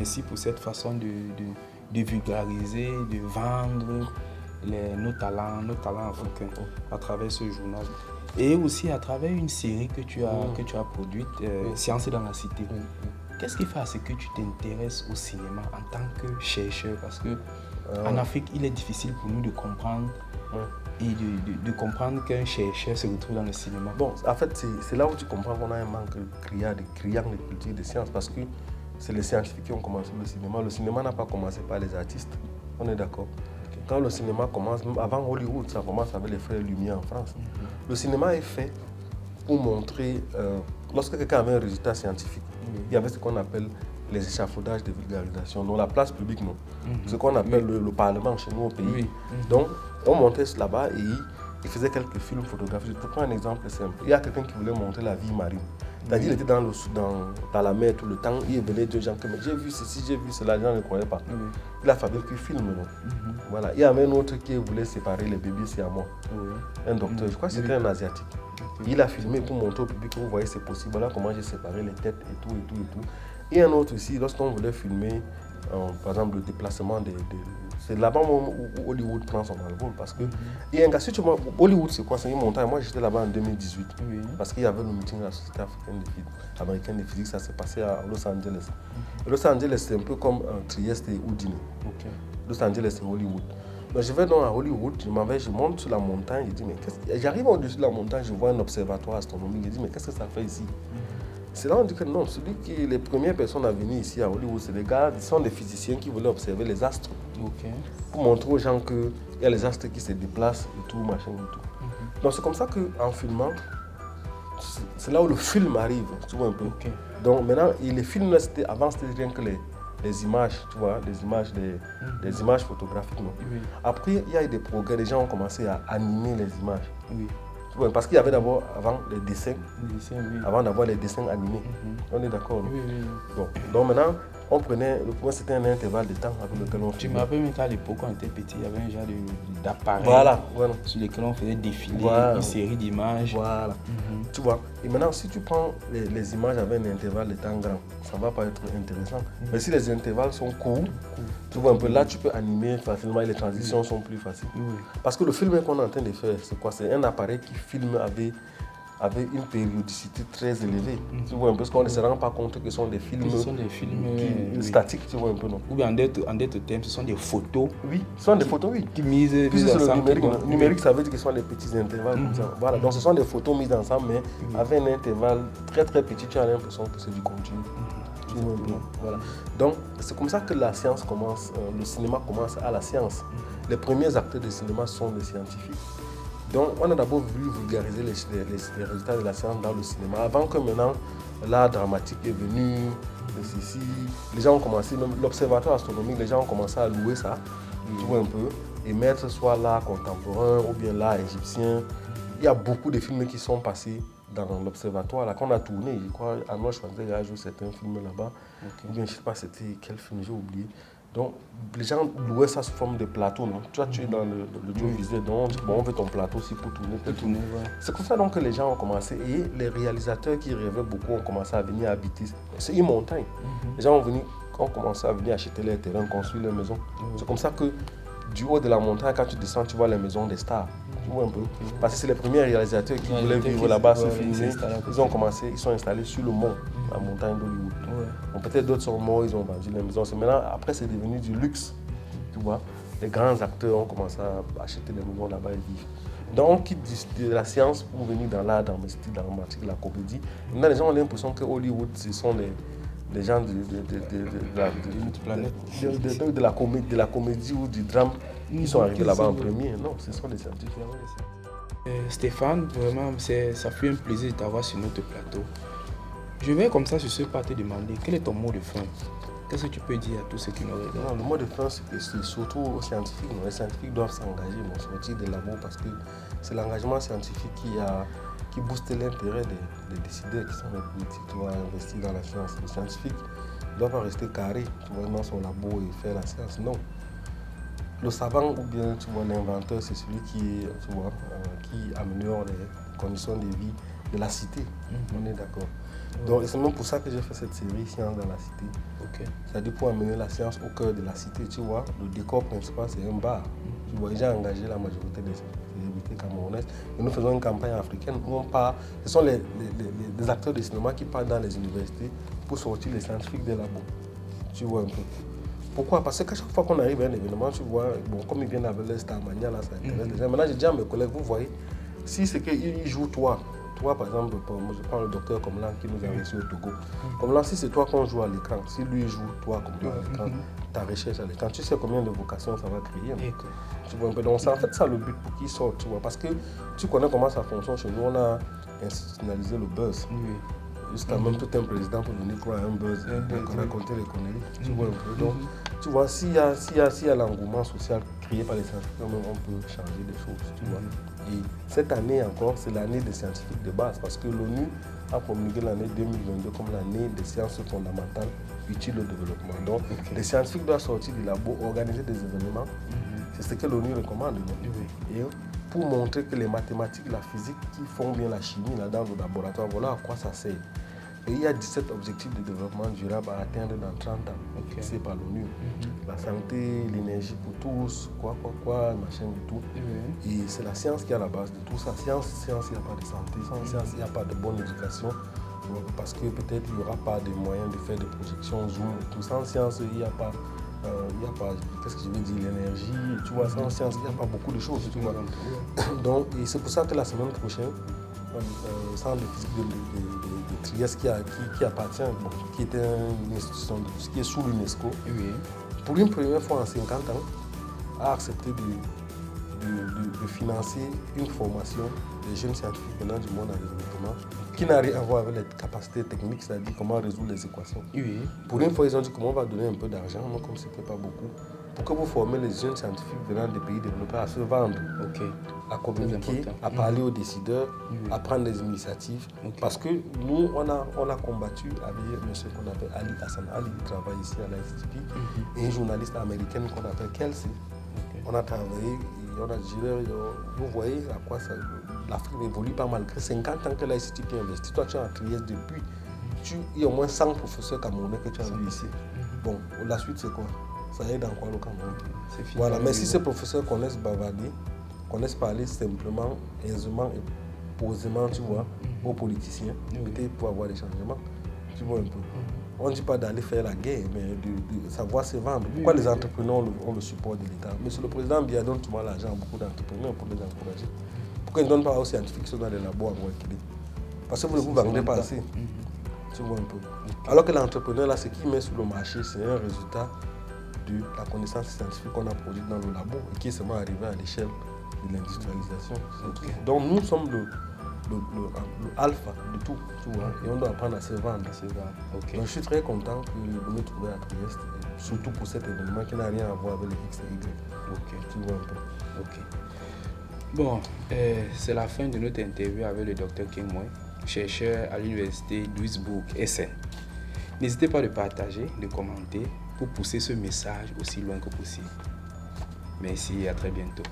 merci pour cette façon de vulgariser, de vendre nos talents africains à travers ce journal. Et aussi à travers une série que tu as produite, Science dans la cité. Qu'est-ce qui fait à ce que tu t'intéresses au cinéma en tant que chercheur? Parce que en Afrique, il est difficile pour nous de comprendre et de comprendre qu'un chercheur se retrouve dans le cinéma. Bon, en fait, c'est là où tu comprends qu'on a un manque criant de culture et de sciences, parce que c'est les scientifiques qui ont commencé le cinéma. Le cinéma n'a pas commencé par les artistes, on est d'accord. Quand le cinéma commence, même avant Hollywood, ça commence avec les frères Lumière en France. Le cinéma est fait pour montrer, lorsque quelqu'un avait un résultat scientifique, il y avait ce qu'on appelle les échafaudages de vulgarisation, donc la place publique, non. Ce qu'on appelle le Parlement chez nous au pays. Donc, on montait là-bas et il faisait quelques films photographiques. Je te prends un exemple simple. Il y a quelqu'un qui voulait montrer la vie marine. C'est-à-dire qu'il était dans la mer tout le temps, il venait de gens qui me disaient j'ai vu ceci, j'ai vu cela, les gens ne croyaient pas. Il a fallu qu'il filme. Voilà. Il y avait un autre qui voulait séparer les bébés siamois. Un docteur, je crois que c'était un asiatique. Il a filmé pour montrer au public que vous voyez c'est possible, voilà comment j'ai séparé les têtes et tout. Et un autre aussi, lorsqu'on voulait filmer, par exemple, le déplacement c'est là-bas où Hollywood prend son envol. Parce que, il y a un gars, si tu vois, Hollywood c'est quoi? C'est une montagne. Moi j'étais là-bas en 2018. Parce qu'il y avait le meeting de la Société américaine de physique, ça s'est passé à Los Angeles. Los Angeles c'est un peu comme Trieste et Houdini. Los Angeles c'est Hollywood. Donc je vais donc à Hollywood, je monte sur la montagne, je dis, mais j'arrive au-dessus de la montagne, je vois un observatoire astronomique, je dis, mais qu'est-ce que ça fait ici? C'est là on dit que non, les premières personnes à venir ici à Hollywood, c'est des gars, ce sont des physiciens qui voulaient observer les astres. Pour montrer aux gens qu'il y a les astres qui se déplacent et tout, machin et tout. Donc c'est comme ça qu'en filmant, c'est là où le film arrive, tu vois un peu. Donc maintenant, les films, avant c'était rien que les images, tu vois, des images photographiques. Non. Après, il y a eu des progrès, les gens ont commencé à animer les images. Parce qu'il y avait d'abord, avant, les dessins, avant d'avoir les dessins animés. On est d'accord. Donc maintenant, on prenait, le point c'était un intervalle de temps avec lequel on filmait. Tu me rappelles même qu'à l'époque, quand on était petit, il y avait un genre d'appareil sur lequel on faisait défiler une série d'images. Tu vois, et maintenant, si tu prends les images avec un intervalle de temps grand, ça ne va pas être intéressant. Mais si les intervalles sont courts, tu vois un peu, là tu peux animer facilement et les transitions sont plus faciles. Parce que le film qu'on est en train de faire, c'est quoi? C'est un appareil qui filme avec une périodicité très élevée. Tu vois un peu, parce qu'on ne se rend pas compte que ce sont des films, statiques, tu vois un peu, non? Ou bien en d'autres termes, ce sont des photos. Ce sont des photos, qui misent ensemble. Le numérique, ça veut dire que ce sont des petits intervalles comme ça. Voilà, donc ce sont des photos mises ensemble, mais avec un intervalle très très petit, tu as l'impression que c'est du continu. Voilà. Donc c'est comme ça que la science commence, le cinéma commence à la science. Les premiers acteurs de cinéma sont les scientifiques. Donc on a d'abord voulu vulgariser les résultats de la science dans le cinéma, avant que maintenant l'art dramatique est venu, ceci, les gens ont commencé, même l'observatoire astronomique, les gens ont commencé à louer ça, tu vois un peu, et mettre soit l'art contemporain ou bien l'art égyptien. Il y a beaucoup de films qui sont passés dans l'observatoire, là, qu'on a tourné, je crois, Arnold Schwarzenegger a joué certains films là-bas, ou bien je ne sais pas c'était quel film, j'ai oublié. Donc, les gens louaient ça sous forme de plateau, non? Toi, tu es dans l'audiovisuel, donc on veut ton plateau aussi pour tourner. C'est comme ça donc que les gens ont commencé, et les réalisateurs qui rêvaient beaucoup ont commencé à venir habiter. C'est une montagne. Les gens ont commencé à venir acheter les terrains, construire leurs maisons. C'est comme ça que du haut de la montagne, quand tu descends, tu vois les maisons des stars. Tu vois un peu. Parce que c'est les premiers réalisateurs qui voulaient vivre là-bas, se filmer. Ils sont installés sur le mont, la montagne d'Hollywood. Bon, peut-être d'autres sont morts, ils ont vendu les maisons. Maintenant, après, c'est devenu du luxe. Tu vois. Les grands acteurs ont commencé à acheter des maisons là-bas et vivre. Donc, on quitte de la science pour venir dans l'art dramatique, la comédie. Maintenant, les gens ont l'impression que Hollywood, ce sont les gens de la comédie ou du drame qui sont arrivés là-bas en premier. Non, ce sont des scientifiques. Stéphane, vraiment, ça fait un plaisir de t'avoir sur notre plateau. Je vais comme ça sur ce pas te demander, quel est ton mot de fin? Qu'est-ce que tu peux dire à tous ceux qui nous regardent? Le mot de fin, c'est surtout aux scientifiques. Les scientifiques doivent s'engager, sortir des labos, parce que c'est l'engagement scientifique qui booste l'intérêt des décideurs qui sont les politiques qui vont investir dans la science. Les scientifiques ne doivent pas rester carrés dans son labo et faire la science. Non. Le savant ou bien l'inventeur, c'est celui qui améliore les conditions de vie de la cité. On est d'accord. Donc c'est même pour ça que j'ai fait cette série Science dans la cité. C'est-à-dire pour amener la science au cœur de la cité, tu vois. Le décor principal, c'est un bar. Tu vois, j'ai engagé la majorité des célébrités camerounaises. Et nous faisons une campagne africaine où on part. Ce sont les acteurs de cinéma qui partent dans les universités pour sortir les scientifiques des labos. Tu vois un peu. Pourquoi? Parce qu'à chaque fois qu'on arrive à un événement, tu vois, bon, comme ils viennent avec les Starmania, là, ça intéresse les gens. Maintenant, j'ai dit à mes collègues, vous voyez, si c'est qu'ils jouent toi, par exemple, je prends le docteur Komlan qui nous a reçu au Togo. Komlan, si c'est toi qu'on joue à l'écran, si lui joue toi comme toi à l'écran, ta recherche à l'écran, tu sais combien de vocations ça va créer. Tu vois un peu. Donc, c'est en fait ça le but pour qu'ils sortent, tu vois. Parce que tu connais comment ça fonctionne chez nous, on a institutionnalisé le buzz. Jusqu'à même tout un président pour venir croire un buzz, raconter les conneries. Tu vois un peu. Donc, tu vois, s'il y a l'engouement social créé par les scientifiques, on peut changer des choses, tu vois. Et cette année encore, c'est l'année des scientifiques de base, parce que l'ONU a communiqué l'année 2022 comme l'année des sciences fondamentales utiles au développement. Donc, les scientifiques doivent sortir du labo, organiser des événements. C'est ce que l'ONU recommande. Et pour montrer que les mathématiques, la physique qui font bien la chimie là, dans le laboratoire, voilà à quoi ça sert. Et il y a 17 objectifs de développement durable à atteindre dans 30 ans, fixés par l'ONU. La santé, l'énergie pour tous, machin et tout. Et c'est la science qui est à la base de tout ça. Science, il n'y a pas de santé. Sans science, il n'y a pas de bonne éducation. Parce que peut-être il n'y aura pas de moyens de faire des projections Zoom et tout. Sans science, il n'y a pas, qu'est-ce que je veux dire, l'énergie. Tu vois, sans science, il n'y a pas beaucoup de choses. Tu vois. Donc, et c'est pour ça que la semaine prochaine, le centre de physique de Trieste qui appartient, qui est une institution qui est sous l'UNESCO, pour une première fois en 50 ans, a accepté de financer une formation des jeunes scientifiques venant du monde en développement qui n'a rien à voir avec les capacités techniques, c'est-à-dire comment résoudre les équations. Pour une fois, ils ont dit comment on va donner un peu d'argent, comme ce n'était pas beaucoup, pour que vous formez les jeunes scientifiques venant des pays développés à se vendre, à communiquer, à parler aux décideurs, à prendre des initiatives. Parce que nous, on a combattu avec monsieur qu'on appelle Ali Hassan Ali, qui travaille ici à l'ICTP, et une journaliste américaine qu'on appelle Kelsey. On a travaillé, et on a dit, vous voyez à quoi l'Afrique évolue pas malgré 50 ans que l'ICTP investit. Toi, tu es en Trieste depuis. Il y a au moins 100 professeurs camerounais que tu as vu ici. Bon, la suite, c'est quoi? Ça aide dans quoi le Cameroun? Voilà, mais si ces professeurs connaissent bavarder, connaissent parler simplement, aisément et posément, tu vois, aux politiciens, peut-être pour avoir des changements, tu vois un peu. On ne dit pas d'aller faire la guerre, mais de savoir se vendre. Pourquoi les entrepreneurs ont le support de l'État? Monsieur le président Biya donne souvent l'argent à beaucoup d'entrepreneurs pour les encourager. Pourquoi il ne donne pas aux scientifiques qui sont dans les labos à Guayaquil? Parce que vous ne vous vendez pas assez. Tu vois un peu. Alors que l'entrepreneur, là, ce qu'il met sur le marché, c'est un résultat de la connaissance scientifique qu'on a produite dans le labo et qui est seulement arrivé à l'échelle de l'industrialisation. Donc nous sommes le alpha de tout, tu vois, et on doit apprendre à se vendre. Donc je suis très content de me trouver à Trieste, surtout pour cet événement qui n'a rien à voir avec les X et Y. Tu vois un peu. Bon, c'est la fin de notre interview avec le Dr Kingmoy, chercheur à l'université Duisbourg, Essen. N'hésitez pas à le partager, de commenter pour pousser ce message aussi loin que possible. Merci et à très bientôt.